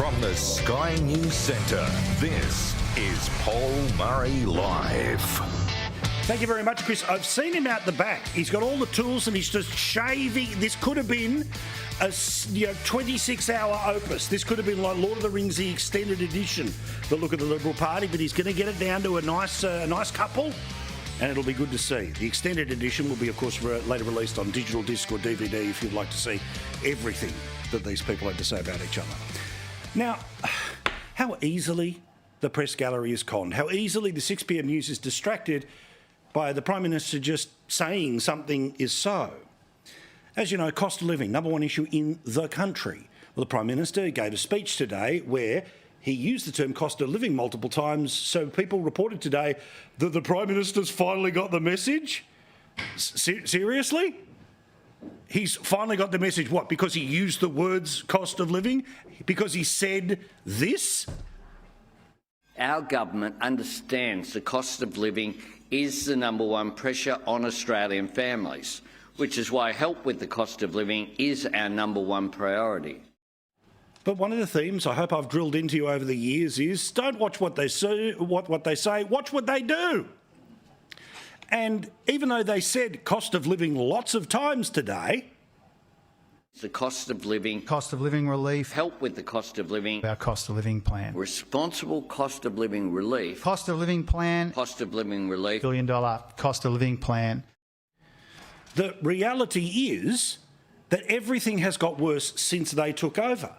From the Sky News Centre, this is Paul Murray Live. Thank you very much, Chris. I've seen him out the back. He's got all the tools and he's just shaving. This could have been a 26-hour opus. This could have been like Lord of the Rings, the extended edition, the look of the Liberal Party, but he's going to get it down to a nice couple, and it'll be good to see. The extended edition will be, of course, later released on digital disc or DVD if you'd like to see everything that these people had to say about each other. Now, how easily the press gallery is conned, how easily the 6pm news is distracted by the Prime Minister just saying something is so. As you know, cost of living, number one issue in the country. Well, the Prime Minister gave a speech today where he used the term cost of living multiple times, so people reported today that the Prime Minister's finally got the message. Seriously? He's finally got the message. What, because he used the words cost of living? Because he said this? Our government understands the cost of living is the number one pressure on Australian families, which is why help with the cost of living is our number one priority. But one of the themes I hope I've drilled into you over the years is don't watch what they say, watch what they do. And even though they said cost of living lots of times today, the cost of living relief, help with the cost of living, our cost of living plan, responsible cost of living relief, cost of living plan, cost of living relief, $1 billion cost of living plan. The reality is that everything has got worse since they took over.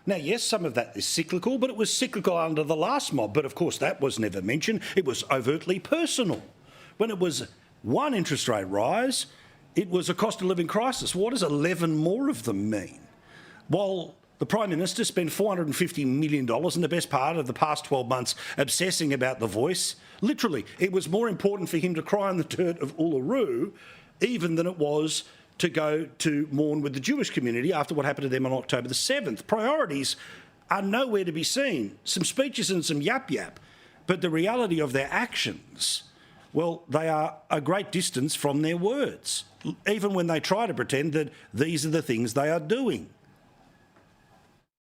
Now, yes, some of that is cyclical, but it was cyclical under the last mob. But of course, that was never mentioned. It was overtly personal. When it was one interest rate rise, it was a cost of living crisis. What does 11 more of them mean? While the Prime Minister spent $450 million in the best part of the past 12 months obsessing about the voice, literally, it was more important for him to cry in the dirt of Uluru even than it was to go to mourn with the Jewish community after what happened to them on October the 7th. Priorities are nowhere to be seen. Some speeches and some yap-yap, but the reality of their actions, well, they are a great distance from their words, even when they try to pretend that these are the things they are doing.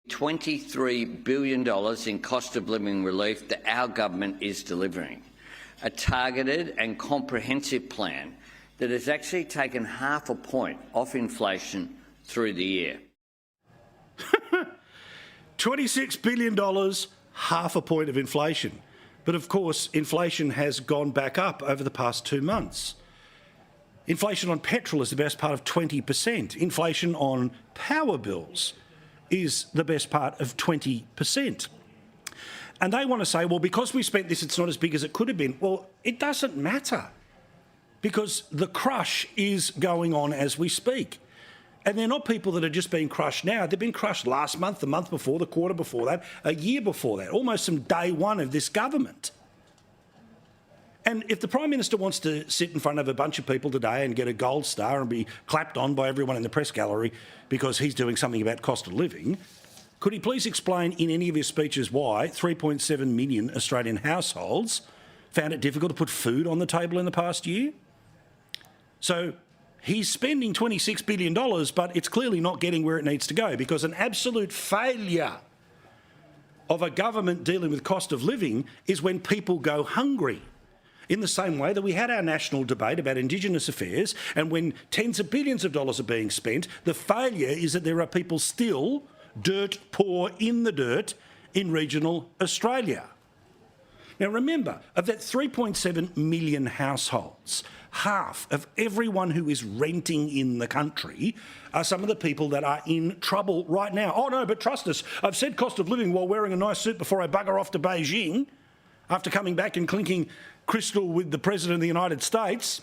$23 billion in cost of living relief that our government is delivering. A targeted and comprehensive plan that has actually taken half a point off inflation through the year. $26 billion, half a point of inflation. But of course, inflation has gone back up over the past 2 months. Inflation on petrol is the best part of 20%. Inflation on power bills is the best part of 20%. And they want to say, well, because we spent this, it's not as big as it could have been. Well, it doesn't matter, because the crush is going on as we speak. And they're not people that are just being crushed now. They've been crushed last month, the month before, the quarter before that, a year before that, almost from day one of this government. And if the Prime Minister wants to sit in front of a bunch of people today and get a gold star and be clapped on by everyone in the press gallery because he's doing something about cost of living, could he please explain in any of his speeches why 3.7 million Australian households found it difficult to put food on the table in the past year? So he's spending $26 billion, but it's clearly not getting where it needs to go, because an absolute failure of a government dealing with cost of living is when people go hungry. In the same way that we had our national debate about Indigenous affairs, and when tens of billions of dollars are being spent, the failure is that there are people still dirt poor in the dirt in regional Australia. Now remember, of that 3.7 million households, half of everyone who is renting in the country are some of the people that are in trouble right now. Oh no, but trust us, I've said cost of living while wearing a nice suit before I bugger off to Beijing after coming back and clinking crystal with the President of the United States.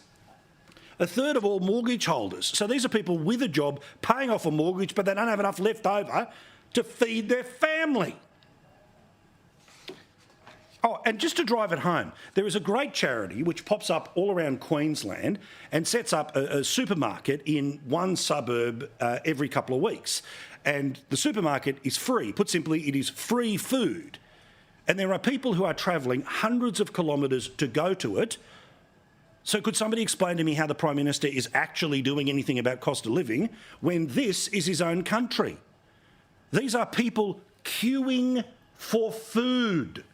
A third of all mortgage holders. So these are people with a job paying off a mortgage, but they don't have enough left over to feed their family. Oh, and just to drive it home, there is a great charity which pops up all around Queensland and sets up a supermarket in one suburb every couple of weeks. And the supermarket is free. Put simply, it is free food. And there are people who are travelling hundreds of kilometres to go to it. So could somebody explain to me how the Prime Minister is actually doing anything about cost of living when this is his own country? These are people queuing for food,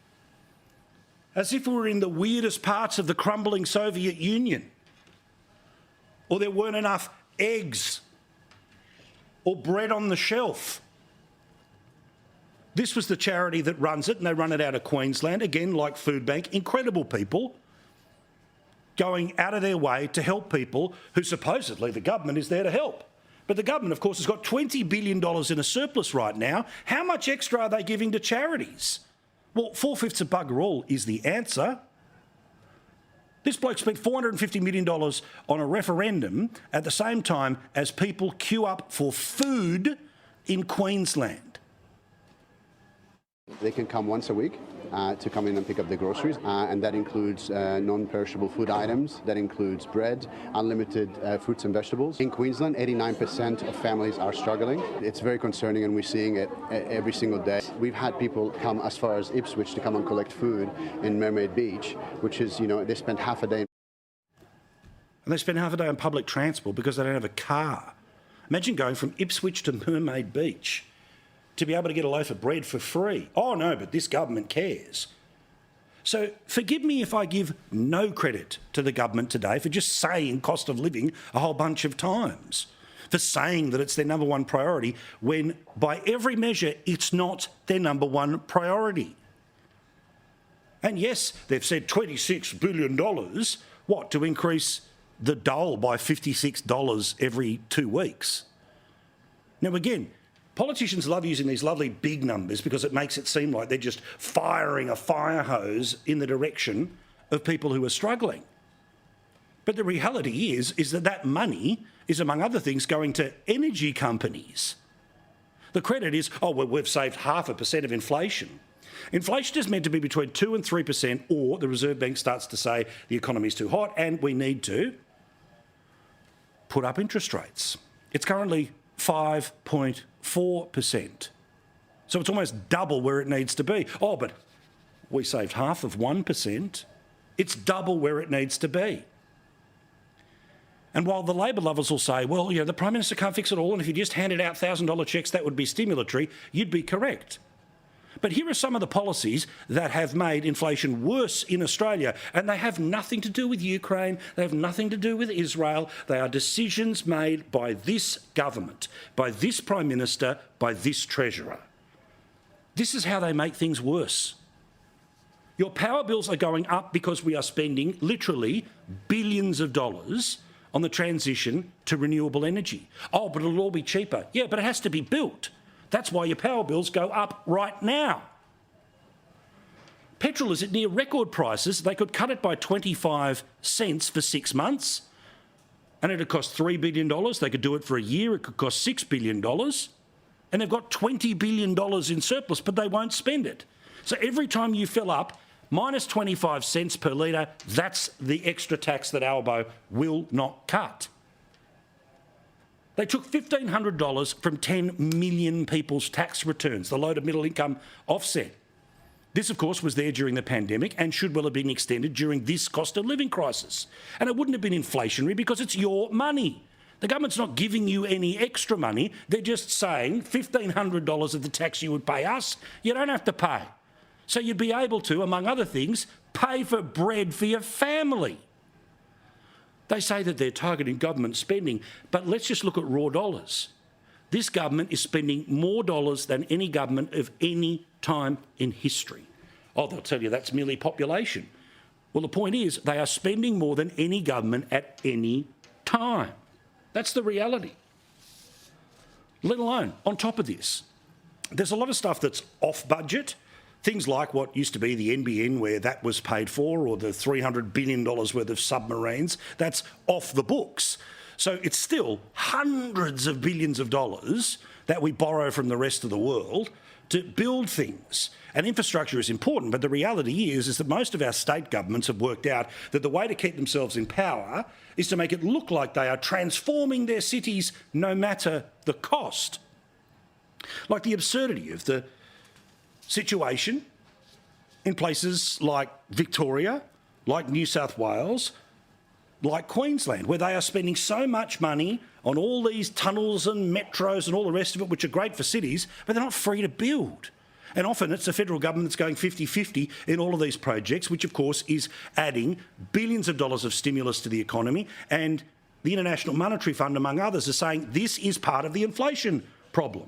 as if we were in the weirdest parts of the crumbling Soviet Union, or there weren't enough eggs or bread on the shelf. This was the charity that runs it, and they run it out of Queensland, again, like Food Bank. Incredible people going out of their way to help people who supposedly the government is there to help. But the government, of course, has got $20 billion in a surplus right now. How much extra are they giving to charities? Well, 4/5 of bugger all is the answer. This bloke spent $450 million on a referendum at the same time as people queue up for food in Queensland. They can come once a week to come in and pick up the groceries, and that includes non-perishable food items, that includes bread, unlimited fruits and vegetables. In Queensland, 89% of families are struggling. It's very concerning, and we're seeing it every single day. We've had people come as far as Ipswich to come and collect food in Mermaid Beach, which is, they spend half a day. And they spend half a day on public transport because they don't have a car. Imagine going from Ipswich to Mermaid Beach to be able to get a loaf of bread for free. Oh no, but this government cares. So forgive me if I give no credit to the government today for just saying cost of living a whole bunch of times, for saying that it's their number one priority when by every measure it's not their number one priority. And yes, they've said $26 billion, what, to increase the dole by $56 every 2 weeks. Now again, politicians love using these lovely big numbers because it makes it seem like they're just firing a fire hose in the direction of people who are struggling. But the reality is that money is, among other things, going to energy companies. The credit is, oh, well, we've saved 0.5% of inflation. Inflation is meant to be between 2 and 3%, or the Reserve Bank starts to say the economy's too hot and we need to put up interest rates. It's currently 5.4%. So it's almost double where it needs to be. Oh, but we saved 1/2%. It's double where it needs to be. And while the Labor lovers will say, well, the Prime Minister can't fix it all, and if you just handed out $1,000 cheques, that would be stimulatory, you'd be correct. But here are some of the policies that have made inflation worse in Australia, and they have nothing to do with Ukraine, they have nothing to do with Israel. They are decisions made by this government, by this Prime Minister, by this Treasurer. This is how they make things worse. Your power bills are going up because we are spending literally billions of dollars on the transition to renewable energy. Oh, but it'll all be cheaper. Yeah, but it has to be built. That's why your power bills go up right now. Petrol is at near record prices. They could cut it by 25 cents for 6 months, and it'd cost $3 billion. They could do it for a year. It could cost $6 billion. And they've got $20 billion in surplus, but they won't spend it. So every time you fill up, minus 25 cents per litre, that's the extra tax that Albo will not cut. They took $1,500 from 10 million people's tax returns, the low to middle income offset. This, of course, was there during the pandemic and should well have been extended during this cost of living crisis. And it wouldn't have been inflationary because it's your money. The government's not giving you any extra money. They're just saying $1,500 of the tax you would pay us, you don't have to pay. So you'd be able to, among other things, pay for bread for your family. They say that they're targeting government spending, but let's just look at raw dollars. This government is spending more dollars than any government of any time in history. Oh, they'll tell you that's merely population. Well, the point is they are spending more than any government at any time. That's the reality. Let alone, on top of this, there's a lot of stuff that's off budget. Things like what used to be the NBN, where that was paid for, or the $300 billion worth of submarines, that's off the books. So it's still hundreds of billions of dollars that we borrow from the rest of the world to build things. And infrastructure is important, but the reality is that most of our state governments have worked out that the way to keep themselves in power is to make it look like they are transforming their cities no matter the cost. Like the absurdity of the situation in places like Victoria, like New South Wales, like Queensland, where they are spending so much money on all these tunnels and metros and all the rest of it, which are great for cities, but they're not free to build. And often it's the federal government that's going 50-50 in all of these projects, which of course is adding billions of dollars of stimulus to the economy. And the International Monetary Fund, among others, are saying this is part of the inflation problem.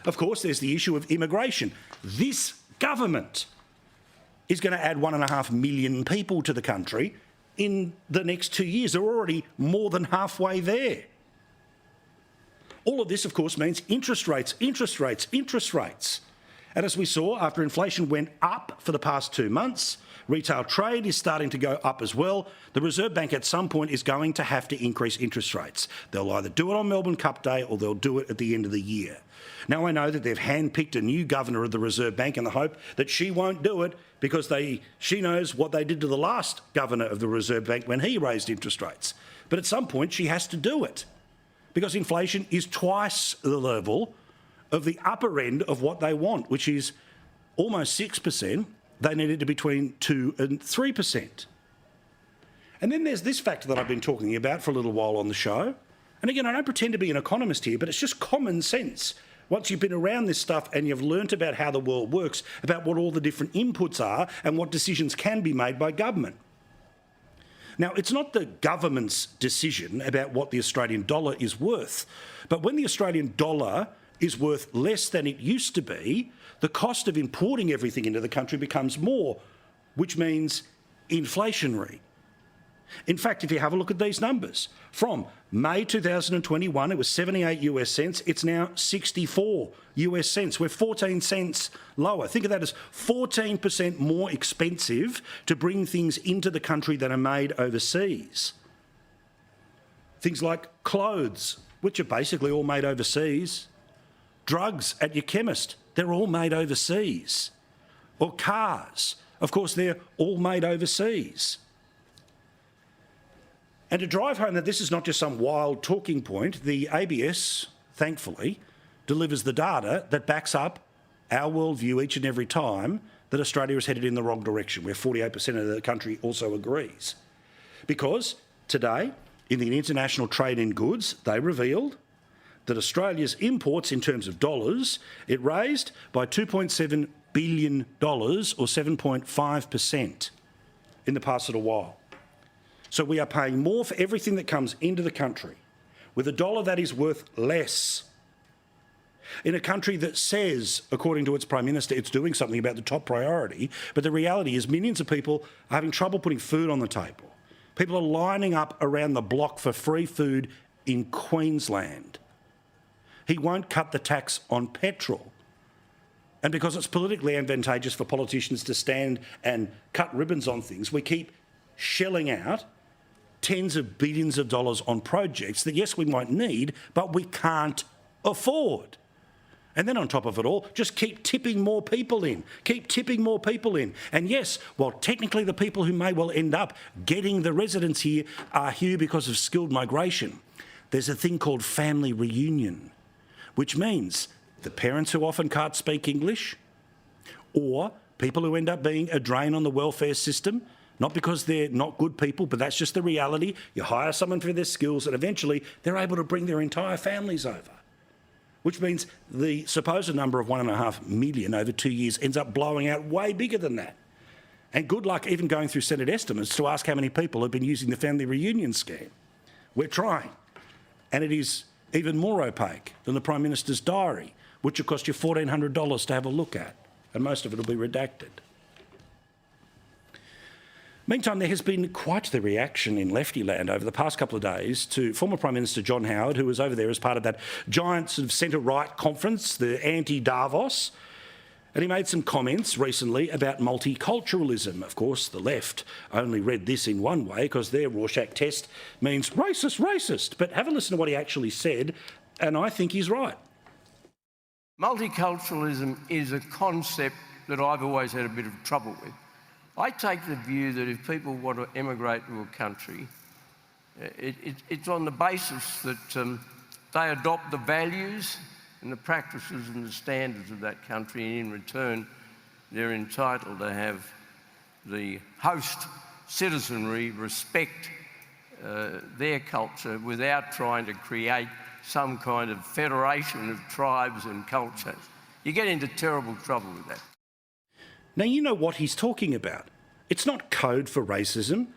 Of course, there's the issue of immigration. This government is going to add 1.5 million people to the country in the next 2 years. They're already more than halfway there. All of this, of course, means interest rates, interest rates, interest rates. And as we saw, after inflation went up for the past 2 months, retail trade is starting to go up as well. The Reserve Bank at some point is going to have to increase interest rates. They'll either do it on Melbourne Cup Day or they'll do it at the end of the year. Now, I know that they've handpicked a new governor of the Reserve Bank in the hope that she won't do it because she knows what they did to the last governor of the Reserve Bank when he raised interest rates. But at some point, she has to do it because inflation is twice the level of the upper end of what they want, which is almost 6%. They need it to be between 2 and 3%. And then there's this factor that I've been talking about for a little while on the show. And again, I don't pretend to be an economist here, but it's just common sense. Once you've been around this stuff and you've learnt about how the world works, about what all the different inputs are and what decisions can be made by government. Now, it's not the government's decision about what the Australian dollar is worth, but when the Australian dollar is worth less than it used to be, the cost of importing everything into the country becomes more, which means inflationary. In fact, if you have a look at these numbers, from May 2021, it was 78 US cents. It's now 64 US cents. We're 14 cents lower. Think of that as 14% more expensive to bring things into the country that are made overseas. Things like clothes, which are basically all made overseas. Drugs at your chemist, they're all made overseas. Or cars, of course, they're all made overseas. And to drive home that this is not just some wild talking point, the ABS, thankfully, delivers the data that backs up our worldview each and every time that Australia is headed in the wrong direction, where 48% of the country also agrees. Because today, in the International Trade in Goods, they revealed that Australia's imports in terms of dollars, it raised by $2.7 billion or 7.5% in the past little while. So we are paying more for everything that comes into the country with a dollar that is worth less in a country that says, according to its Prime Minister, it's doing something about the top priority, but the reality is millions of people are having trouble putting food on the table. People are lining up around the block for free food in Queensland. He won't cut the tax on petrol. And because it's politically advantageous for politicians to stand and cut ribbons on things, we keep shelling out tens of billions of dollars on projects that, yes, we might need, but we can't afford. And then on top of it all, just keep tipping more people in. Keep tipping more people in. And yes, while technically the people who may well end up getting the residence here are here because of skilled migration, there's a thing called family reunion, which means the parents who often can't speak English, or people who end up being a drain on the welfare system, not because they're not good people, but that's just the reality. You hire someone for their skills and eventually they're able to bring their entire families over, which means the supposed number of 1.5 million over 2 years ends up blowing out way bigger than that. And good luck even going through Senate estimates to ask how many people have been using the family reunion scheme. We're trying. And it is even more opaque than the Prime Minister's diary, which will cost you $1,400 to have a look at, and most of it will be redacted. Meantime, there has been quite the reaction in lefty land over the past couple of days to former Prime Minister John Howard, who was over there as part of that giant sort of centre-right conference, the anti-Davos, and he made some comments recently about multiculturalism. Of course, the left only read this in one way because their Rorschach test means racist, racist. But have a listen to what he actually said, and I think he's right. Multiculturalism is a concept that I've always had a bit of trouble with. I take the view that if people want to emigrate to a country, it's on the basis that they adopt the values and the practices and the standards of that country, and in return, they're entitled to have the host citizenry respect their culture without trying to create some kind of federation of tribes and cultures. You get into terrible trouble with that. Now, you know what he's talking about. It's not code for racism.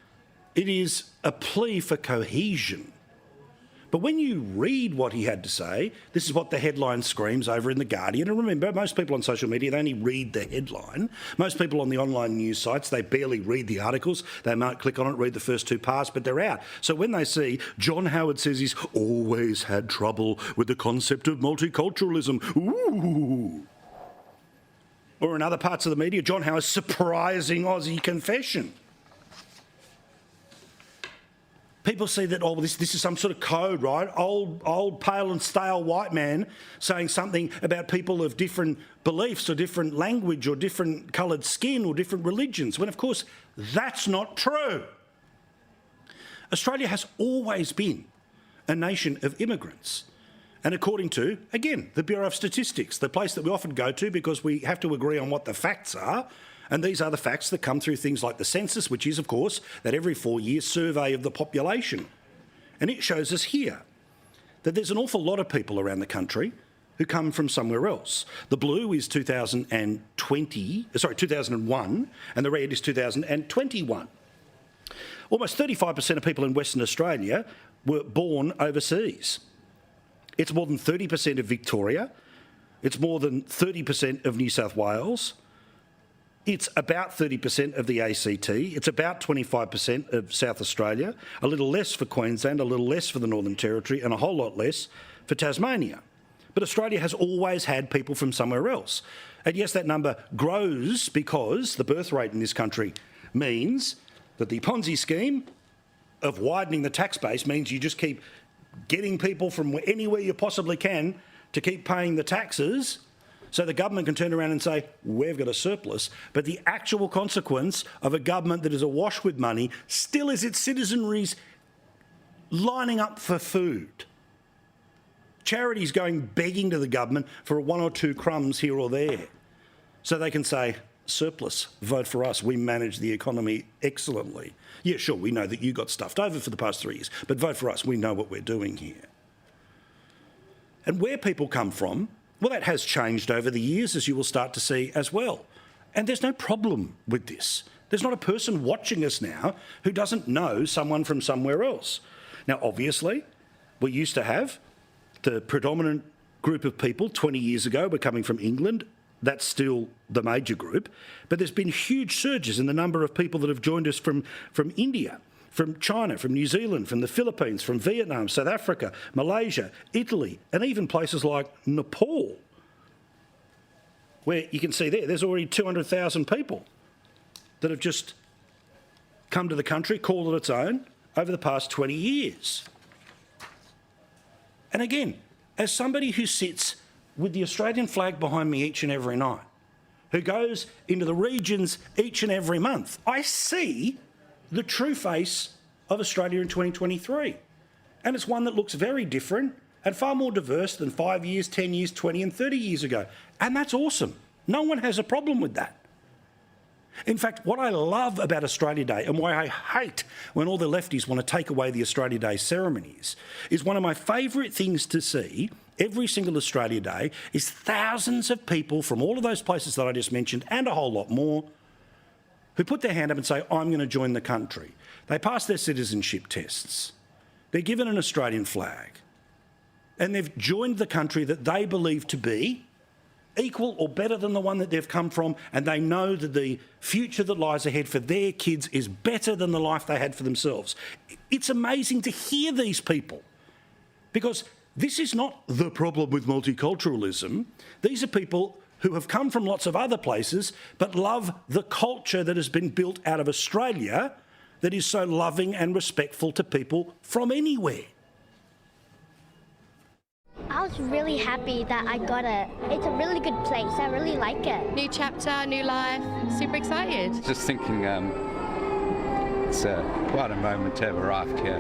It is a plea for cohesion. But when you read what he had to say, this is what the headline screams over in The Guardian. And remember, most people on social media, they only read the headline. Most people on the online news sites, they barely read the articles. They might click on it, read the first two parts, but they're out. So when they see John Howard says he's always had trouble with the concept of multiculturalism, ooh. Or in other parts of the media, John Howard's surprising Aussie confession. People see that, oh, this is some sort of code, right? Old, pale and stale white man saying something about people of different beliefs or different language or different coloured skin or different religions, when, of course, that's not true. Australia has always been a nation of immigrants. And according to, again, the Bureau of Statistics, the place that we often go to because we have to agree on what the facts are, and these are the facts that come through things like the census, which is, of course, that every 4 years survey of the population. And it shows us here that there's an awful lot of people around the country who come from somewhere else. The blue is 2001, and the red is 2021. Almost 35% of people in Western Australia were born overseas. It's more than 30% of Victoria. It's more than 30% of New South Wales. It's about 30% of the ACT. It's about 25% of South Australia, a little less for Queensland, a little less for the Northern Territory, and a whole lot less for Tasmania. But Australia has always had people from somewhere else. And yes, that number grows because the birth rate in this country means that the Ponzi scheme of widening the tax base means you just keep getting people from anywhere you possibly can to keep paying the taxes so the government can turn around and say, we've got a surplus. But the actual consequence of a government that is awash with money still is its citizenry's lining up for food. Charities going begging to the government for one or two crumbs here or there so they can say, surplus, vote for us, we manage the economy excellently. Yeah, sure, we know that you got stuffed over for the past 3 years, but vote for us, we know what we're doing here. And where people come from, well, that has changed over the years, as you will start to see as well. And there's no problem with this. There's not a person watching us now who doesn't know someone from somewhere else. Now, obviously, we used to have the predominant group of people 20 years ago were coming from England. That's still the major group. But there's been huge surges in the number of people that have joined us from India, from China, from New Zealand, from the Philippines, from Vietnam, South Africa, Malaysia, Italy, and even places like Nepal, where you can see there's already 200,000 people that have just come to the country, called it its own, over the past 20 years. And again, as somebody who sits with the Australian flag behind me each and every night, who goes into the regions each and every month, I see the true face of Australia in 2023. And it's one that looks very different and far more diverse than 5 years, 10 years, 20 and 30 years ago. And that's awesome. No one has a problem with that. In fact, what I love about Australia Day and why I hate when all the lefties want to take away the Australia Day ceremonies is one of my favourite things to see every single Australia Day is thousands of people from all of those places that I just mentioned and a whole lot more who put their hand up and say, I'm going to join the country. They pass their citizenship tests. They're given an Australian flag. And they've joined the country that they believe to be equal or better than the one that they've come from, and they know that the future that lies ahead for their kids is better than the life they had for themselves. It's amazing to hear these people, because this is not the problem with multiculturalism. These are people who have come from lots of other places but love the culture that has been built out of Australia that is so loving and respectful to people from anywhere. I was really happy that I got it. It's a really good place. I really like it. New chapter, new life. Super excited. Just thinking it's quite a moment to have arrived here.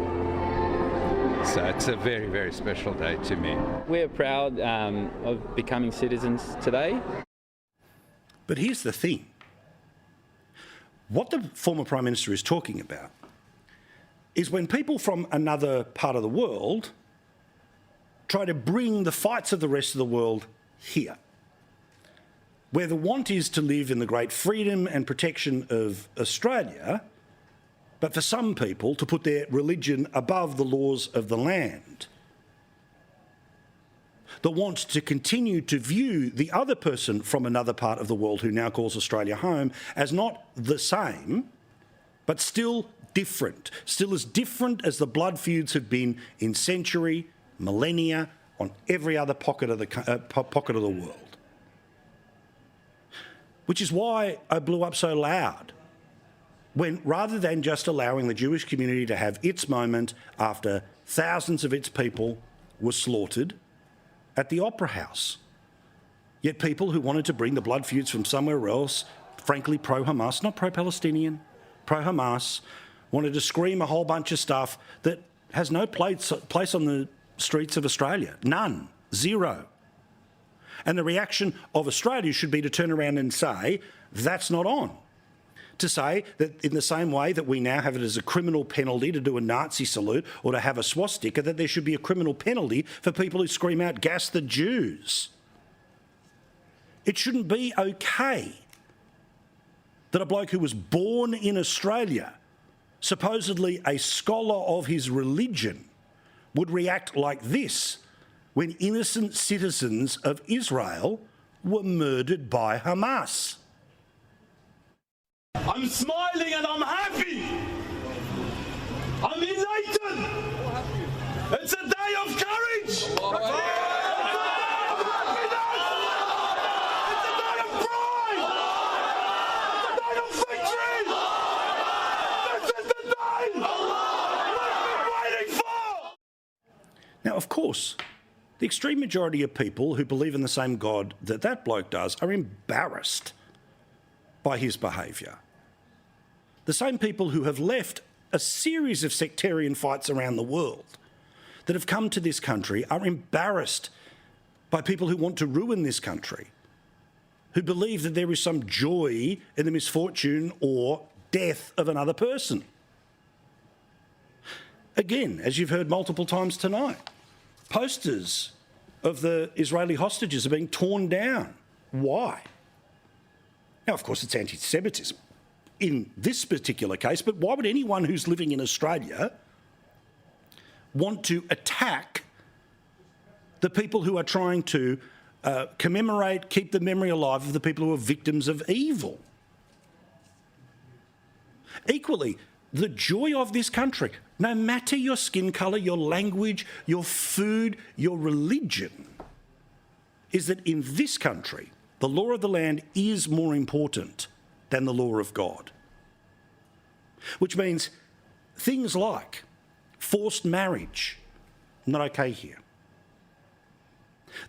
So it's a very, very special day to me. We're proud of becoming citizens today. But here's the thing. What the former Prime Minister is talking about is when people from another part of the world try to bring the fights of the rest of the world here. where the want is to live in the great freedom and protection of Australia, but for some people to put their religion above the laws of the land. The want to continue to view the other person from another part of the world who now calls Australia home as not the same, but still different, still as different as the blood feuds have been in century, millennia, on every other pocket of the world. Which is why I blew up so loud when, rather than just allowing the Jewish community to have its moment after thousands of its people were slaughtered at the Opera House, yet people who wanted to bring the blood feuds from somewhere else, frankly pro-Hamas, not pro-Palestinian, pro-Hamas, wanted to scream a whole bunch of stuff that has no place on the streets of Australia. None. Zero. And the reaction of Australia should be to turn around and say, that's not on. To say that in the same way that we now have it as a criminal penalty to do a Nazi salute or to have a swastika, that there should be a criminal penalty for people who scream out, "Gas the Jews." It shouldn't be okay that a bloke who was born in Australia, supposedly a scholar of his religion, would react like this when innocent citizens of Israel were murdered by Hamas. I'm smiling and I'm happy. I'm elated. It's a day of courage. It's a day of pride. It's a day of victory. This is the day we've been waiting for. Now, of course, the extreme majority of people who believe in the same God that that bloke does are embarrassed by his behaviour. The same people who have left a series of sectarian fights around the world that have come to this country are embarrassed by people who want to ruin this country, who believe that there is some joy in the misfortune or death of another person. Again, as you've heard multiple times tonight, posters of the Israeli hostages are being torn down. Why? Now, of course, it's anti-Semitism in this particular case, but why would anyone who's living in Australia want to attack the people who are trying to commemorate, keep the memory alive of the people who are victims of evil? Equally, the joy of this country, no matter your skin colour, your language, your food, your religion, is that in this country, the law of the land is more important than the law of God. Which means things like forced marriage, not okay here.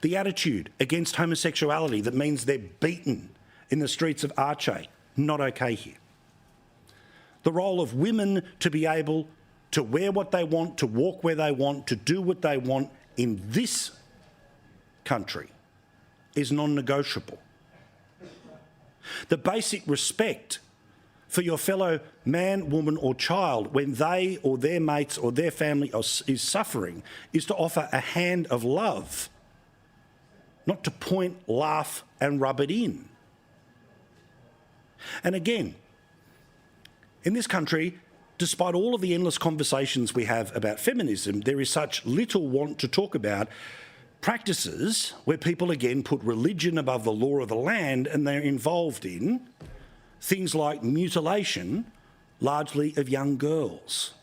The attitude against homosexuality that means they're beaten in the streets of Aceh, not okay here. The role of women to be able to wear what they want, to walk where they want, to do what they want in this country is non-negotiable. The basic respect for your fellow man, woman or child when they or their mates or their family is suffering is to offer a hand of love, not to point, laugh and rub it in. And again, in this country, despite all of the endless conversations we have about feminism, there is such little want to talk about practices where people again put religion above the law of the land, and they're involved in things like mutilation, largely of young girls.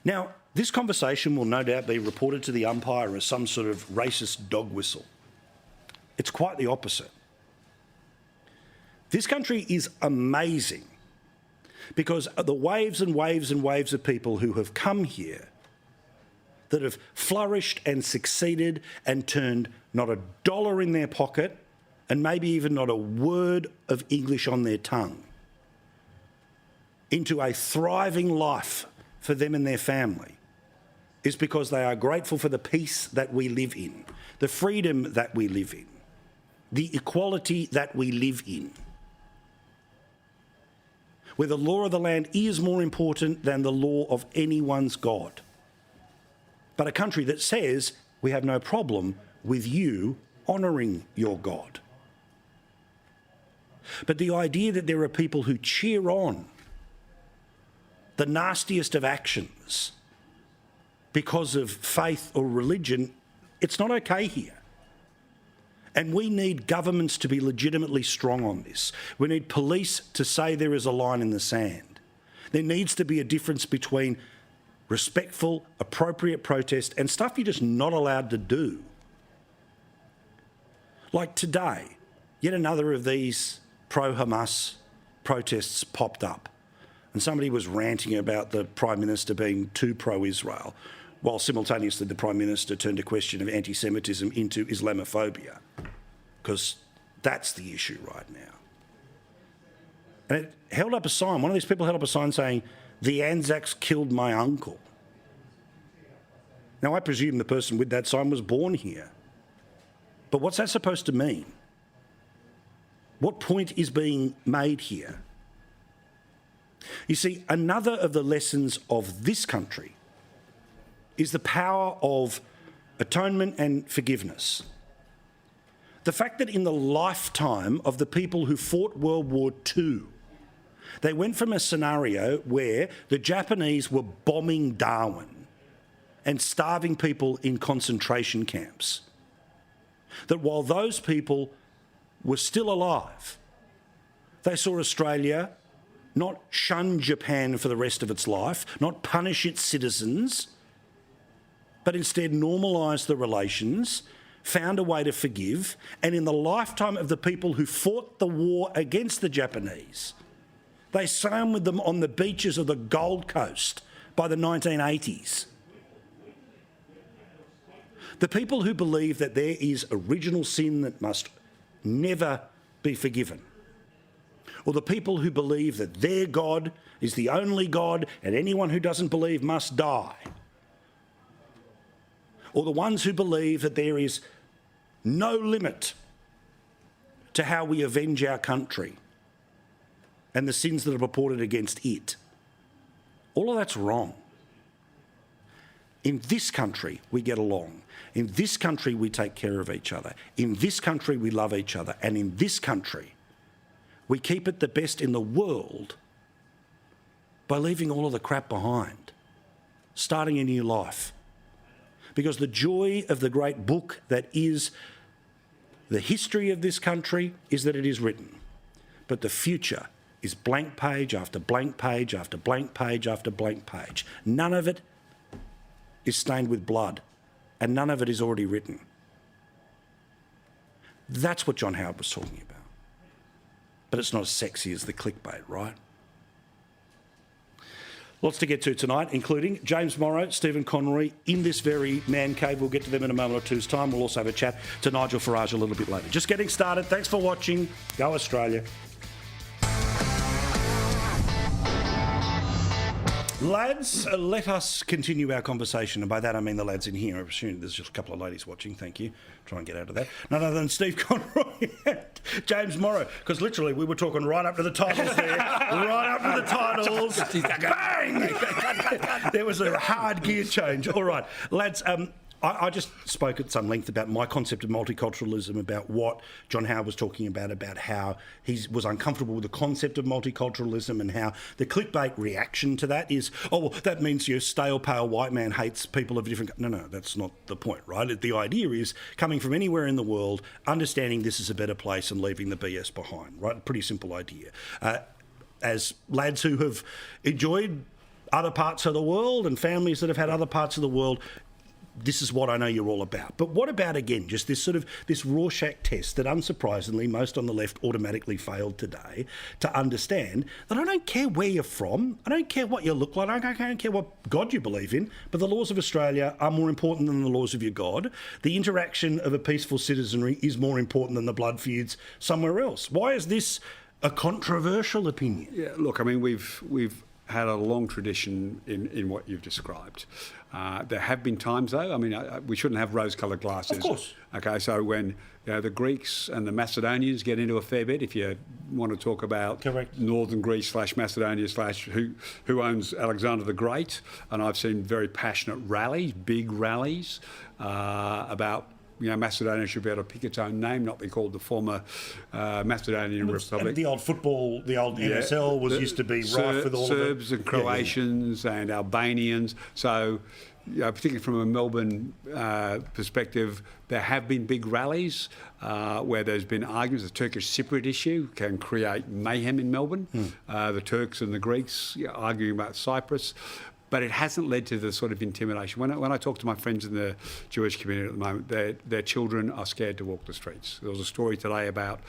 Now, this conversation will no doubt be reported to the umpire as some sort of racist dog whistle. It's quite the opposite. This country is amazing because the waves and waves and waves of people who have come here that have flourished and succeeded and turned not a dollar in their pocket and maybe even not a word of English on their tongue into a thriving life for them and their family is because they are grateful for the peace that we live in, the freedom that we live in, the equality that we live in, where the law of the land is more important than the law of anyone's God. But a country that says we have no problem with you honouring your God. But the idea that there are people who cheer on the nastiest of actions because of faith or religion, it's not okay here. And we need governments to be legitimately strong on this. We need police to say there is a line in the sand. There needs to be a difference between respectful, appropriate protest and stuff you're just not allowed to do. Like today, yet another of these pro-Hamas protests popped up, and somebody was ranting about the Prime Minister being too pro-Israel, while simultaneously the Prime Minister turned a question of anti-Semitism into Islamophobia, because that's the issue right now. And it held up a sign, one of these people held up a sign saying, "The Anzacs killed my uncle." Now, I presume the person with that sign was born here. But what's that supposed to mean? What point is being made here? You see, another of the lessons of this country is the power of atonement and forgiveness. The fact that in the lifetime of the people who fought World War II, they went from a scenario where the Japanese were bombing Darwin and starving people in concentration camps, that while those people were still alive, they saw Australia not shun Japan for the rest of its life, not punish its citizens, but instead normalise the relations, found a way to forgive, and in the lifetime of the people who fought the war against the Japanese, they swam with them on the beaches of the Gold Coast by the 1980s. The people who believe that there is original sin that must never be forgiven, or the people who believe that their God is the only God and anyone who doesn't believe must die, or the ones who believe that there is no limit to how we avenge our country and the sins that are purported against it, all of that's wrong. In this country, we get along. In this country, we take care of each other. In this country, we love each other. And in this country, we keep it the best in the world by leaving all of the crap behind, starting a new life. Because the joy of the great book that is the history of this country is that it is written. But the future is blank page after blank page after blank page after blank page. None of it is stained with blood, and none of it is already written. That's what John Howard was talking about. But it's not as sexy as the clickbait, right? Lots to get to tonight, including James Morrow, Stephen Conroy in this very man cave. We'll get to them in a moment or two's time. We'll also have a chat to Nigel Farage a little bit later. Just getting started. Thanks for watching. Go Australia. Lads, let us continue our conversation, and by that I mean the lads in here. I'm assuming there's just a couple of ladies watching, thank you. Try and get out of that. None other than Steve Conroy and James Morrow, because literally we were talking right up to the titles there, right up to the titles. Bang! There was a hard gear change. All right, lads, I just spoke at some length about my concept of multiculturalism, about what John Howard was talking about how he was uncomfortable with the concept of multiculturalism, and how the clickbait reaction to that is, oh, well, that means your stale, pale white man hates people of different... No, that's not the point, right? The idea is coming from anywhere in the world, understanding this is a better place and leaving the BS behind, right? Pretty simple idea. As lads who have enjoyed other parts of the world and families that have had other parts of the world, this is what I know you're all about. But what about, again, just this Rorschach test that, unsurprisingly, most on the left automatically failed today, to understand that I don't care where you're from, I don't care what you look like, I don't care what God you believe in, but the laws of Australia are more important than the laws of your God. The interaction of a peaceful citizenry is more important than the blood feuds somewhere else. Why is this a controversial opinion? Yeah, look, I mean, we've had a long tradition in what you've described. There have been times, though, I mean, we shouldn't have rose-coloured glasses. Of course. Okay, so when the Greeks and the Macedonians get into a fair bit, if you want to talk about Correct. Northern Greece / Macedonia / who owns Alexander the Great, and I've seen very passionate rallies, big rallies, about Macedonia should be able to pick its own name, not be called the former Macedonian Republic. And the old football, the old NSL used to be rife with all Serbs of and Croatians and Albanians. So, particularly from a Melbourne perspective, there have been big rallies where there's been arguments. The Turkish Cypriot issue can create mayhem in Melbourne. The Turks and the Greeks arguing about Cyprus. But it hasn't led to the sort of intimidation. When I talk to my friends in the Jewish community at the moment, their children are scared to walk the streets. There was a story today about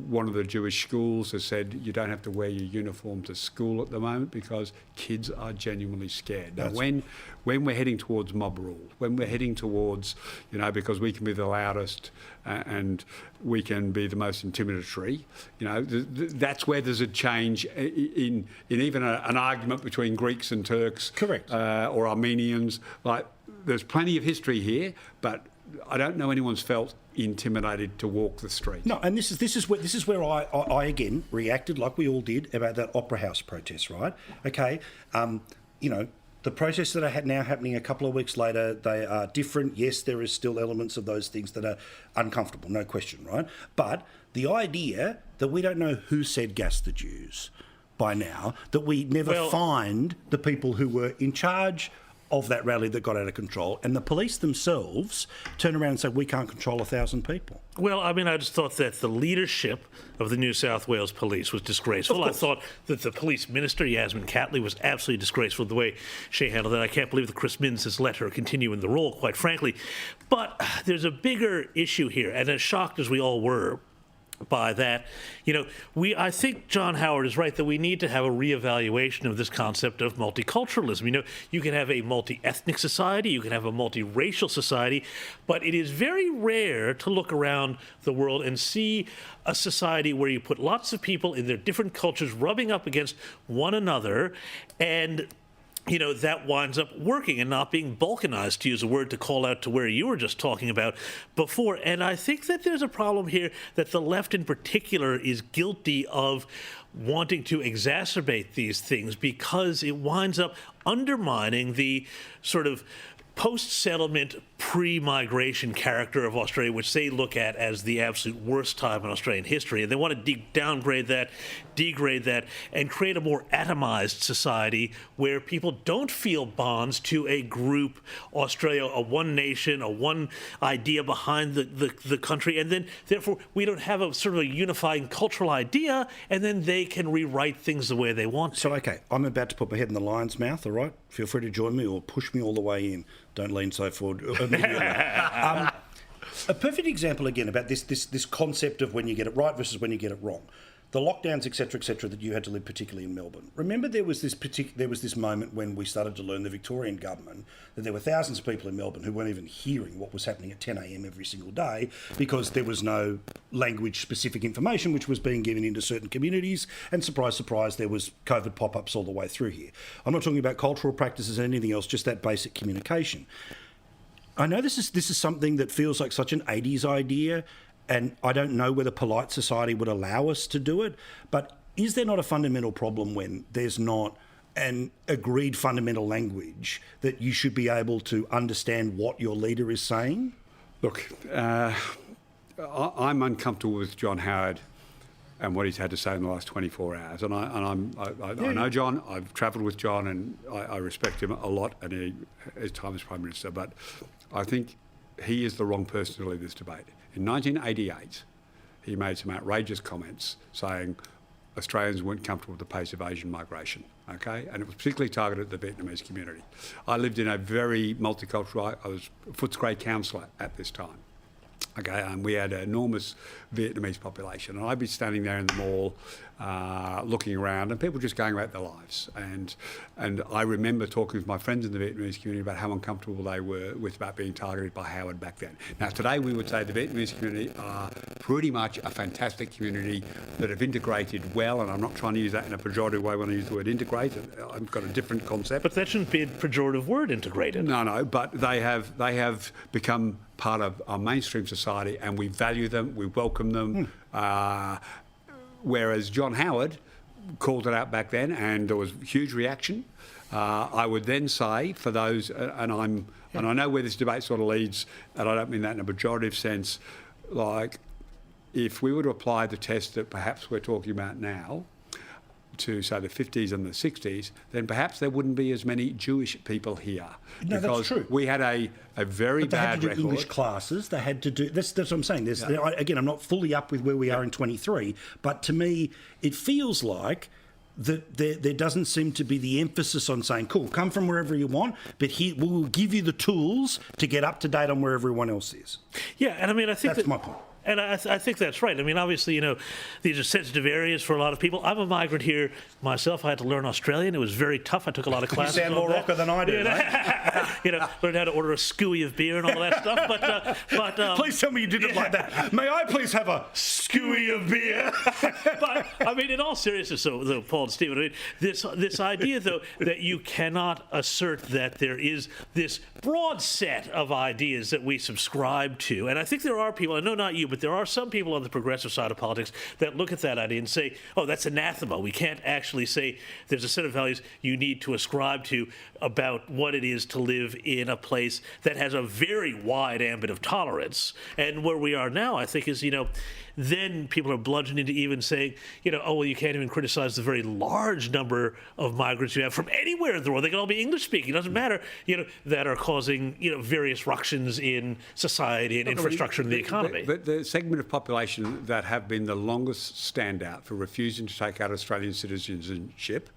one of the Jewish schools has said you don't have to wear your uniform to school at the moment because kids are genuinely scared. Now, when we're heading towards mob rule, when we're heading towards, because we can be the loudest and we can be the most intimidatory, that's where there's a change in even an argument between Greeks and Turks, correct, or Armenians. Like, there's plenty of history here, but I don't know anyone's felt intimidated to walk the street. No, and this is where I again reacted like we all did about that Opera House protest, right? Okay, the protests that are now happening a couple of weeks later, they are different. Yes, there is still elements of those things that are uncomfortable, no question, right? But the idea that we don't know who said gas the Jews by now, that we never find the people who were in charge of that rally that got out of control, and the police themselves turn around and say, we can't control 1,000 people. Well, I mean, I just thought that the leadership of the New South Wales Police was disgraceful. I thought that the police minister, Yasmin Catley, was absolutely disgraceful the way she handled it. I can't believe that Chris Minns has let her continue in the role, quite frankly. But there's a bigger issue here, and as shocked as we all were by that, I think John Howard is right that we need to have a reevaluation of this concept of multiculturalism. You can have a multi-ethnic society, you can have a multiracial society, but it is very rare to look around the world and see a society where you put lots of people in their different cultures rubbing up against one another, and that winds up working and not being balkanized, to use a word to call out to where you were just talking about before. And I think that there's a problem here that the left in particular is guilty of wanting to exacerbate these things because it winds up undermining the sort of post-settlement, pre-migration character of Australia, which they look at as the absolute worst time in Australian history. And they want to degrade that, and create a more atomized society where people don't feel bonds to a group, Australia, a one nation, a one idea behind the country. And then, therefore, we don't have a sort of a unifying cultural idea, and then they can rewrite things the way they want to. So, okay, I'm about to put my head in the lion's mouth, all right? Feel free to join me or push me all the way in. Don't lean so forward immediately. A perfect example, again, about this concept of when you get it right versus when you get it wrong. The lockdowns, et cetera, that you had to live, particularly in Melbourne. Remember, there was this moment when we started to learn, the Victorian government, that there were thousands of people in Melbourne who weren't even hearing what was happening at 10 a.m. every single day because there was no language-specific information which was being given into certain communities. And surprise, surprise, there was COVID pop-ups all the way through here. I'm not talking about cultural practices and anything else, just that basic communication. I know this is something that feels like such an 80s idea, and I don't know whether polite society would allow us to do it, but is there not a fundamental problem when there's not an agreed fundamental language that you should be able to understand what your leader is saying? Look, I'm uncomfortable with John Howard and what he's had to say in the last 24 hours. And I know John, I've travelled with John, and I respect him a lot and his time as Prime Minister, but I think he is the wrong person to lead this debate. In 1988, he made some outrageous comments saying Australians weren't comfortable with the pace of Asian migration, okay? And it was particularly targeted at the Vietnamese community. I lived in a very multicultural, I was a Footscray councillor at this time. Okay, and we had an enormous Vietnamese population, and I'd be standing there in the mall looking around, and people just going about their lives. And I remember talking with my friends in the Vietnamese community about how uncomfortable they were with about being targeted by Howard back then. Now, today we would say the Vietnamese community are pretty much a fantastic community that have integrated well, and I'm not trying to use that in a pejorative way when I use the word integrate. I've got a different concept. But that shouldn't be a pejorative word, integrated. No, but they have become part of our mainstream society, and we value them, we welcome them. Whereas John Howard called it out back then, and there was huge reaction. I would then say for those, and I know where this debate sort of leads, and I don't mean that in a pejorative sense, like if we were to apply the test that perhaps we're talking about now to, say, the 50s and the 60s, then perhaps there wouldn't be as many Jewish people here. No, that's true. We had a very bad record. They had to do English classes. They had to do... That's what I'm saying. Again, I'm not fully up with where we are in 23, but to me, it feels like that there doesn't seem to be the emphasis on saying, cool, come from wherever you want, but here we'll give you the tools to get up to date on where everyone else is. Yeah, and I mean, I think that's my point. And I think that's right. I mean, obviously, these are sensitive areas for a lot of people. I'm a migrant here myself. I had to learn Australian. It was very tough. I took a lot of classes. You sound more rocker than I do, mate. Learned how to order a scooey of beer and all that stuff. But please tell me you did it like that. May I please have a scooey of beer? But I mean, in all seriousness, though, Paul and Stephen, I mean, this idea, though, that you cannot assert that there is this broad set of ideas that we subscribe to, and I think there are people. I know not you, but there are some people on the progressive side of politics that look at that idea and say, oh, that's anathema. We can't actually say there's a set of values you need to ascribe to about what it is to live in a place that has a very wide ambit of tolerance. And where we are now, I think, is, then people are bludgeoned into even saying, oh, well, you can't even criticize the very large number of migrants you have from anywhere in the world. They can all be English speaking. It doesn't matter, that are causing, various ructions in society and infrastructure and the economy. But the segment of population that have been the longest standout for refusing to take out Australian citizenship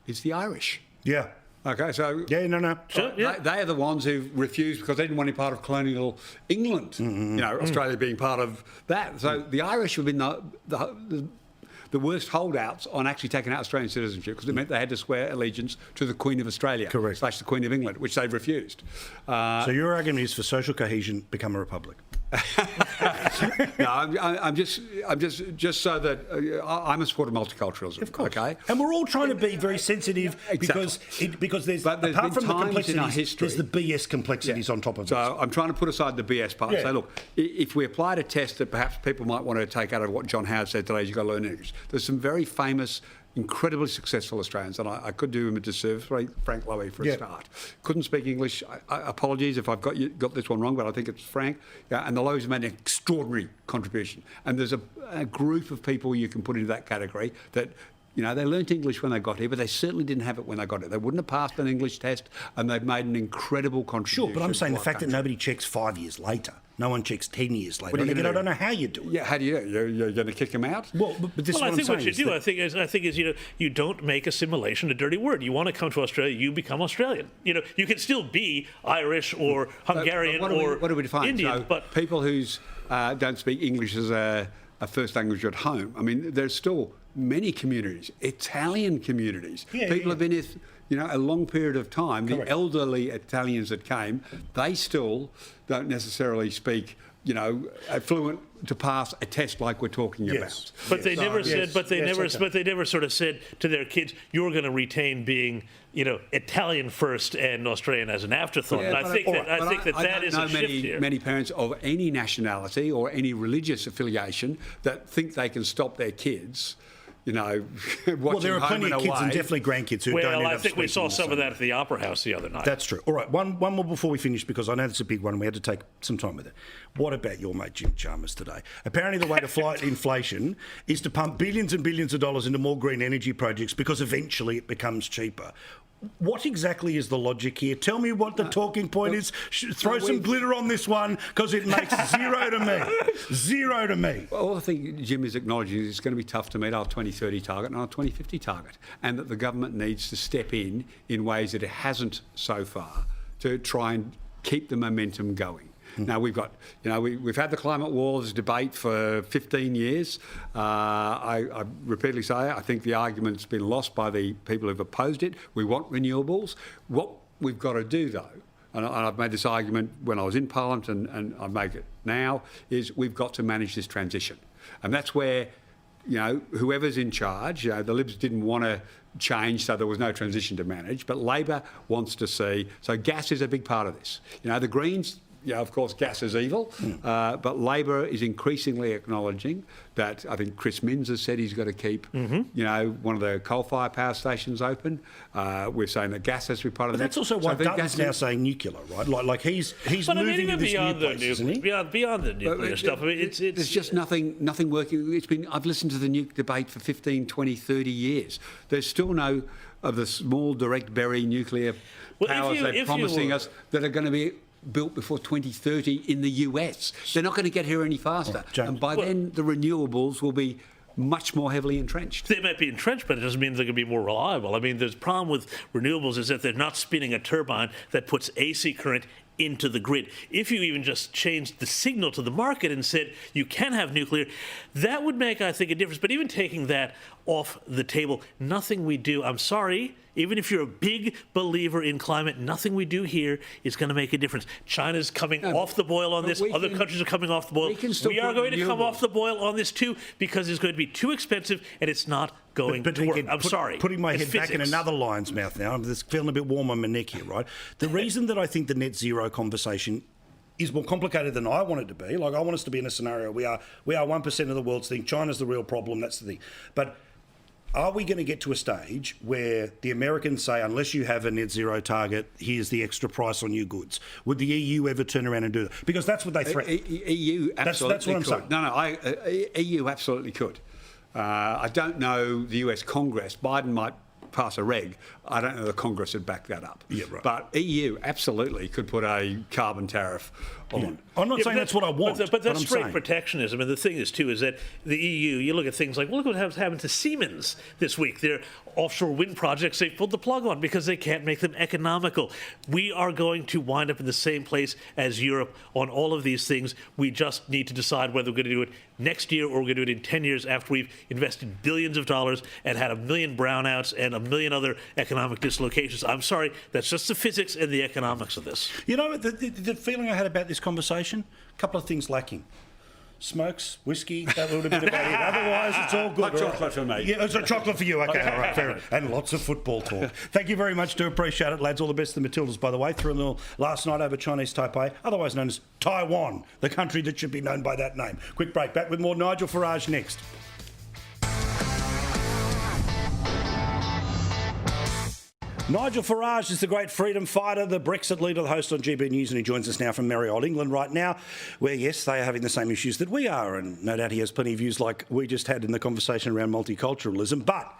is the Irish. Yeah. Okay, so Sure, yeah. They are the ones who refused because they didn't want any part of colonial England. Australia being part of that. So the Irish have been the worst holdouts on actually taking out Australian citizenship because it meant they had to swear allegiance to the Queen of Australia, correct, / the Queen of England, which they've refused. So your argument is for social cohesion, become a republic. No, I'm just so that I'm a supporter of multiculturalism. Of course. Okay, and we're all trying to be very sensitive because there's apart from the complexities, in our history, there's the BS complexities on top of it. So I'm trying to put aside the BS part and say, look, if we applied a test that perhaps people might want to take out of what John Howard said today, you've got to learn English. There's some very famous, incredibly successful Australians, and I could do him a disservice, Frank Lowy for a start. Couldn't speak English. Apologies if I've got this one wrong, but I think it's Frank. Yeah, and the Lowy's made an extraordinary contribution. And there's a group of people you can put into that category that, they learnt English when they got here, but they certainly didn't have it when they got here. They wouldn't have passed an English test, and they've made an incredible contribution. Sure, but I'm saying the fact that nobody checks 5 years later. No one checks 10 years later. I don't know how you do it. Yeah, how do you do it? You're going to kick them out? Well, but this is what I'm saying. What you do, I think is you don't make assimilation a dirty word. You want to come to Australia, you become Australian. You can still be Irish or Hungarian or what do we define? Indian. So but people who don't speak English as a first language at home. I mean, there's still many communities, Italian communities. People have been here, a long period of time. Correct. The elderly Italians that came, they still don't necessarily speak, fluent to pass a test like we're talking about. But they never said. But they never sort of said to their kids, "You're going to retain being, Italian first and Australian as an afterthought." And I think that is a shift here. Many parents of any nationality or any religious affiliation that think they can stop their kids. Well, there are plenty of kids and definitely grandkids who don't end up. Well, I think we saw some of that at the Opera House the other night. That's true. All right, one more before we finish, because I know it's a big one. We had to take some time with it. What about your mate Jim Chalmers today? Apparently the way to fight inflation is to pump billions and billions of dollars into more green energy projects because eventually it becomes cheaper. What exactly is the logic here? Tell me what the talking point is. Throw some glitter on this one, because it makes zero to me. Zero to me. Well, I think Jim is acknowledging it's going to be tough to meet our 2030 target and our 2050 target, and that the government needs to step in ways that it hasn't so far to try and keep the momentum going. Now, we've got, we've had the climate wars debate for 15 years. I repeatedly say I think the argument's been lost by the people who've opposed it. We want renewables. What we've got to do, though, and I've made this argument when I was in Parliament and I make it now, is we've got to manage this transition. And that's where, whoever's in charge, the Libs didn't want to change, so there was no transition to manage, but Labor wants to see, so gas is a big part of this. The Greens of course, gas is evil, but Labor is increasingly acknowledging that. I think Chris Minns has said he's got to keep, one of the coal-fired power stations open. We're saying that gas has to be part of But that's also why Dutton's now saying nuclear, right? Like he's But I mean, moving even to this beyond new the place, isn't he? beyond the nuclear stuff. I mean, it's there's just nothing working. I've listened to the nuke debate for 15, 20, 30 years. There's still no of the small direct bury nuclear powers they're promising us that are going to be built before 2030 in the US. They're not going to get here any faster. And by then, the renewables will be much more heavily entrenched. They might be entrenched, but it doesn't mean they're going to be more reliable. I mean, the problem with renewables is that they're not spinning a turbine that puts AC current into the grid. If you even just changed the signal to the market and said you can have nuclear, that would make, I think, a difference. But even taking that off the table, nothing we do, I'm sorry, even if you're a big believer in climate, nothing we do here is going to make a difference. China's coming off the boil on this. Other countries are coming off the boil. We are going to come off the boil on this too, because it's going to be too expensive and it's not going to work. I'm sorry. Putting my It's head back in physics. another lion's mouth now. I'm just feeling a bit warm on my neck here, right? The reason that I think the net zero conversation is more complicated than I want it to be. Like, I want us to be in a scenario we are 1% of the world's thing. China's the real problem. That's the thing. But are we going to get to a stage where the Americans say, unless you have a net zero target, here's the extra price on your goods? Would the EU ever turn around and do that? Because that's what they threaten. EU absolutely that's what I'm saying. No, EU absolutely could. I don't know the US Congress. Biden might pass a reg. I don't know the Congress would back that up. Yeah, right. But EU absolutely could put a carbon tariff on. Yeah. I'm not saying that's what I want. But that's I'm straight saying protectionism. And the thing is, too, is that the EU, you look at things like, look what happened to Siemens this week. Their offshore wind projects, they pulled the plug on because they can't make them economical. We are going to wind up in the same place as Europe on all of these things. We just need to decide whether we're going to do it next year or we're going to do it in 10 years after we've invested billions of dollars and had a million brownouts and a million other economic dislocations. I'm sorry, that's just the physics and the economics of this. You know, the feeling I had about this conversation, a couple of things lacking. Smokes, whiskey, that would have been about it. Otherwise, it's all good. Hot chocolate for me. Yeah, it's a chocolate for you. Okay, all right, fair enough. And lots of football talk. Thank you very much. Do appreciate it, lads. All the best to the Matildas, by the way. 3-0 last night over Chinese Taipei, otherwise known as Taiwan, the country that should be known by that name. Quick break. Back with more Nigel Farage next. Nigel Farage is the great freedom fighter, the Brexit leader, the host on GB News, and he joins us now from merry old England right now, where, yes, they are having the same issues that we are, and no doubt he has plenty of views like we just had in the conversation around multiculturalism. But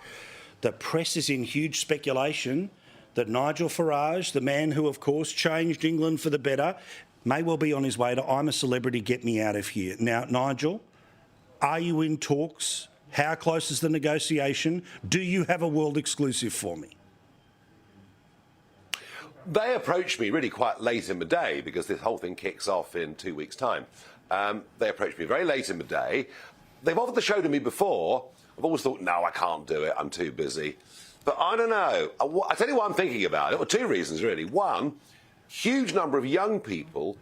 the press is in huge speculation that Nigel Farage, the man who, of course, changed England for the better, may well be on his way to I'm a celebrity, get me out of here. Now, Nigel, are you in talks? How close is the negotiation? Do you have a world exclusive for me? They approached me really quite late in the day because this whole thing kicks off in 2 weeks' time. They approached me very late in the day. They've offered the show to me before. I've always thought, no, I can't do it. I'm too busy. But I don't know. I tell you why I'm thinking about it. Well, two reasons, really. One, huge number of young people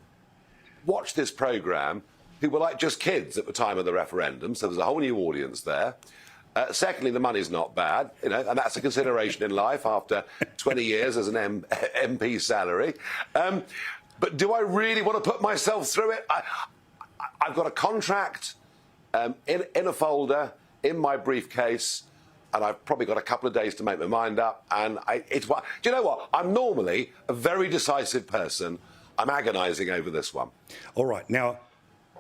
watched this programme who were like just kids at the time of the referendum, so there's a whole new audience there. Secondly, the money's not bad, and that's a consideration in life after 20 years as an MP salary. But do I really want to put myself through it? I've got a contract in a folder in my briefcase, and I've probably got a couple of days to make my mind up. And do you know what? I'm normally a very decisive person. I'm agonising over this one. All right. Now,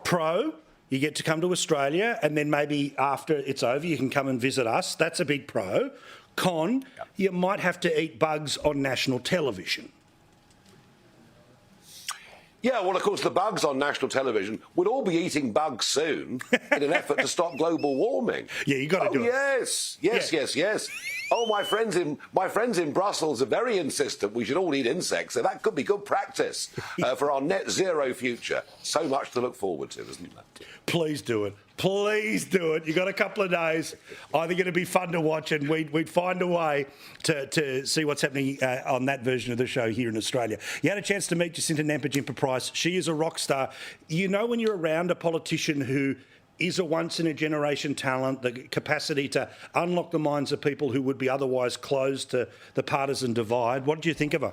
pro, you get to come to Australia, and then maybe after it's over, you can come and visit us. That's a big pro. Con, you might have to eat bugs on national television. Yeah, well, of course, the bugs on national television would all be eating bugs soon in an effort to stop global warming. Yeah, you got to do it. Yes. Oh, my friends in Brussels are very insistent we should all eat insects, so that could be good practice for our net zero future. So much to look forward to, isn't there? Please do it. Please do it. You've got a couple of days. I think it'd be fun to watch, and we'd find a way to see what's happening on that version of the show here in Australia. You had a chance to meet Jacinta Nampijinpa-Price. She is a rock star. You know, when you're around a politician who is a once-in-a-generation talent, the capacity to unlock the minds of people who would be otherwise closed to the partisan divide. What did you think of her?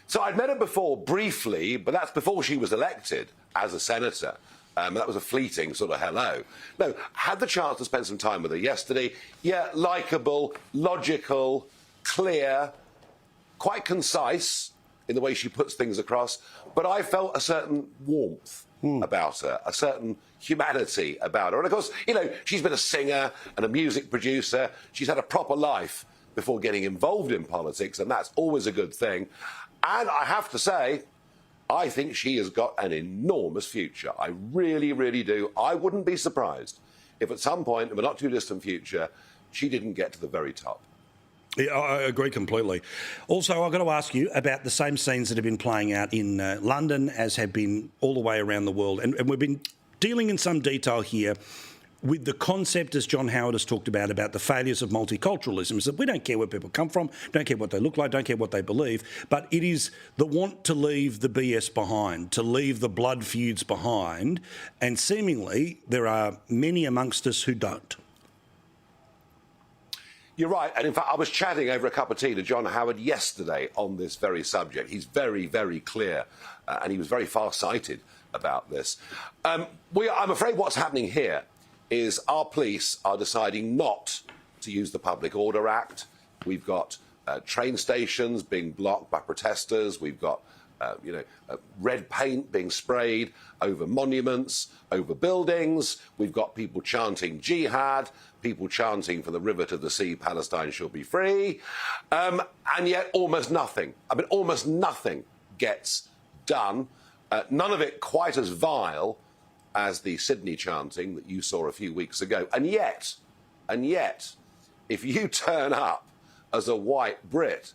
So I'd met her before briefly, but that's before she was elected as a senator. That was a fleeting sort of hello. No, had the chance to spend some time with her yesterday. Yeah, likeable, logical, clear, quite concise in the way she puts things across. But I felt a certain warmth about her, a certain humanity about her. And of course, you know, she's been a singer and a music producer. She's had a proper life before getting involved in politics, and that's always a good thing. And I have to say, I think she has got an enormous future. I really, really do. I wouldn't be surprised if at some point, in the not too distant future, she didn't get to the very top. Yeah, I agree completely. Also, I've got to ask you about the same scenes that have been playing out in London as have been all the way around the world. And we've been dealing in some detail here with the concept, as John Howard has talked about the failures of multiculturalism, is that we don't care where people come from, don't care what they look like, don't care what they believe, but it is the want to leave the BS behind, to leave the blood feuds behind, and seemingly there are many amongst us who don't. You're right, and in fact I was chatting over a cup of tea to John Howard yesterday on this very subject. He's very, very clear, and he was very far-sighted about this. I'm afraid what's happening here is our police are deciding not to use the Public Order Act. We've got train stations being blocked by protesters. We've got red paint being sprayed over monuments, over buildings. We've got people chanting jihad, people chanting from the river to the sea, Palestine shall be free. And yet almost nothing gets done. None of it quite as vile as the Sydney chanting that you saw a few weeks ago. And yet, if you turn up as a white Brit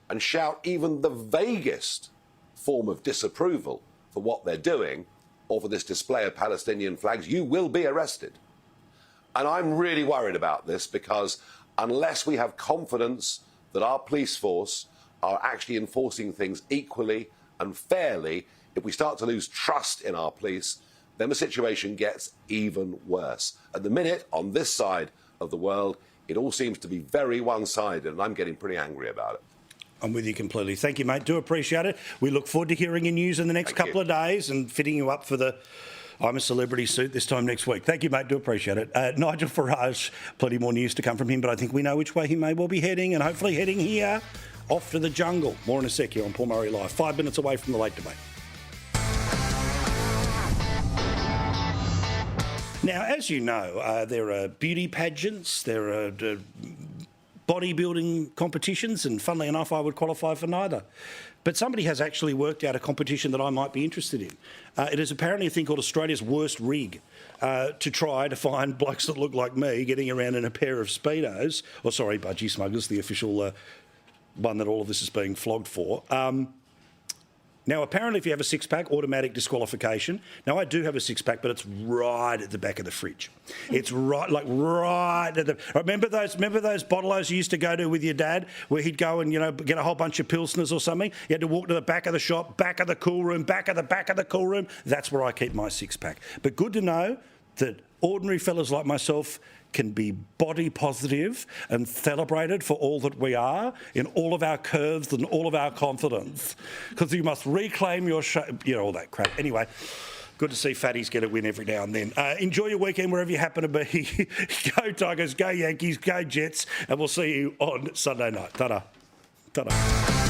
and shout even the vaguest form of disapproval for what they're doing or for this display of Palestinian flags, you will be arrested. And I'm really worried about this because unless we have confidence that our police force are actually enforcing things equally and fairly, if we start to lose trust in our police, then the situation gets even worse. At the minute, on this side of the world, it all seems to be very one-sided, and I'm getting pretty angry about it. I'm with you completely. Thank you, mate. Do appreciate it. We look forward to hearing your news in the next couple of days and fitting you up for the I'm a Celebrity suit this time next week. Thank you, mate. Do appreciate it. Nigel Farage, plenty more news to come from him, but I think we know which way he may well be heading, and hopefully heading here, off to the jungle. More in a sec here on Paul Murray Live. 5 minutes away from the late debate. Now, as you know, there are beauty pageants, there are bodybuilding competitions, and funnily enough, I would qualify for neither. But somebody has actually worked out a competition that I might be interested in. It is apparently a thing called Australia's Worst Rig, to try to find blokes that look like me getting around in a pair of Speedos, or sorry, Budgie Smugglers, the official one that all of this is being flogged for. Now, apparently, if you have a six-pack, automatic disqualification. Now, I do have a six-pack, but it's right at the back of the fridge. It's right at the... Remember those bottle-os you used to go to with your dad, where he'd go and, get a whole bunch of Pilsners or something? You had to walk to the back of the shop, back of the cool room, back of the cool room. That's where I keep my six-pack. But good to know that ordinary fellas like myself can be body positive and celebrated for all that we are in all of our curves and all of our confidence. Because you must reclaim your shape, all that crap. Anyway, good to see fatties get a win every now and then. Enjoy your weekend wherever you happen to be. Go Tigers, go Yankees, go Jets, and we'll see you on Sunday night. Ta-da. Ta-da.